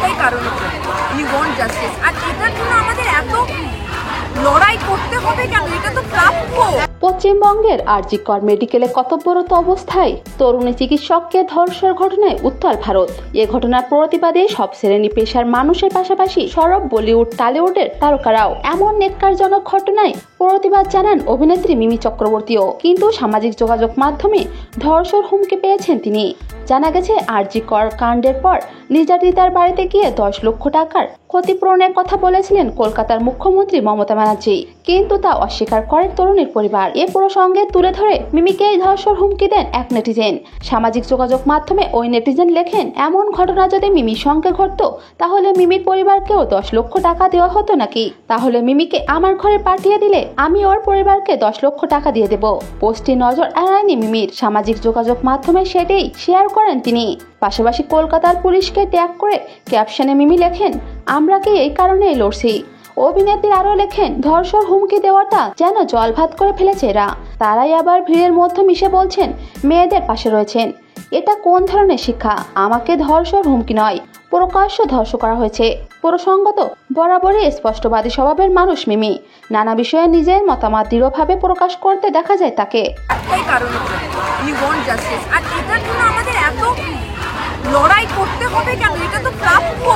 একটাই কারণ, we want justice. আর এটার জন্য আমাদের এত লড়াই করতে হবে কেন? এটা তো প্রাপ্য। পশ্চিমবঙ্গের আরজিকর মেডিকেলে কর্তব্যরত অবস্থায় তরুণী চিকিৎসককে ধর্ষণের ঘটনায় উত্তাল ভারত। এ ঘটনার প্রতিবাদে সব শ্রেণী পেশার মানুষের পাশাপাশি সরব বলিউড টলিউডের তারকারাও। এমন নেক্কারজনক ঘটনায় প্রতিবাদ জানান অভিনেত্রী মিমি চক্রবর্তীও। কিন্তু সামাজিক যোগাযোগ মাধ্যমে ধর্ষণ হুমকি পেয়েছেন তিনি। জানা গেছে আরজিকর কাণ্ডের পর নির্যাতিতার বাড়িতে গিয়ে 10 লক্ষ টাকার ক্ষতিপূরণের কথা বলেছিলেন কলকাতার মুখ্যমন্ত্রী মমতা ব্যানার্জি, কিন্তু তা অস্বীকার করেন তরুণীর পরিবার। এ প্রসঙ্গে তুলে ধরে মিমিকে ধর্ষণ হুমকি দেন এক নেটিজেন। সামাজিক যোগাযোগ মাধ্যমে ওই নেটিজেন লেখেন, এমন ঘটনা যদি মিমির সঙ্গে ঘটতো তাহলে মিমির পরিবারকেও 10 লক্ষ টাকা দেওয়া হতো নাকি? তাহলে মিমিকে আমার ঘরে পাঠিয়ে দিলে আমি ওর পরিবারকে 10 লক্ষ টাকা দিয়ে দেব। পোস্টটি নজর এড়ায়নি মিমির। সামাজিক যোগাযোগ মাধ্যমে সেটাই শেয়ার করেন তিনি। পাশাপাশি কলকাতার পুলিশকে ট্যাগ করে ক্যাপশনে মিমি লেখেন, আমরা কি এই কারণেই লড়ছি। অভিনেত্রী আরও লেখেন, ধর্ষণ হুমকি দেওয়াটা যেন জল ভাত করে ফেলেছে এরা। তারাই আবার ভিড়ের মধ্যে মিশে বলছেন মেয়েদের পাশে রয়েছেন। এটা কোন ধরনের শিক্ষা? আমাকে ধর্ষণ হুমকি নয়, প্রকাশ্য ধর্ষণ করা হয়েছে। প্রসঙ্গত বরাবরই স্পষ্টবাদী স্বভাবের মানুষ মিমি। নানা বিষয়ে নিজের মতামত দৃঢ়ভাবে প্রকাশ করতে দেখা যায় তাকে। একটাই কারণ, উই ওয়ান্ট জাস্টিস। আর এটার জন্য আমাদের এত লড়াই করতে হবে কেন? এটা তো প্রাপ্য।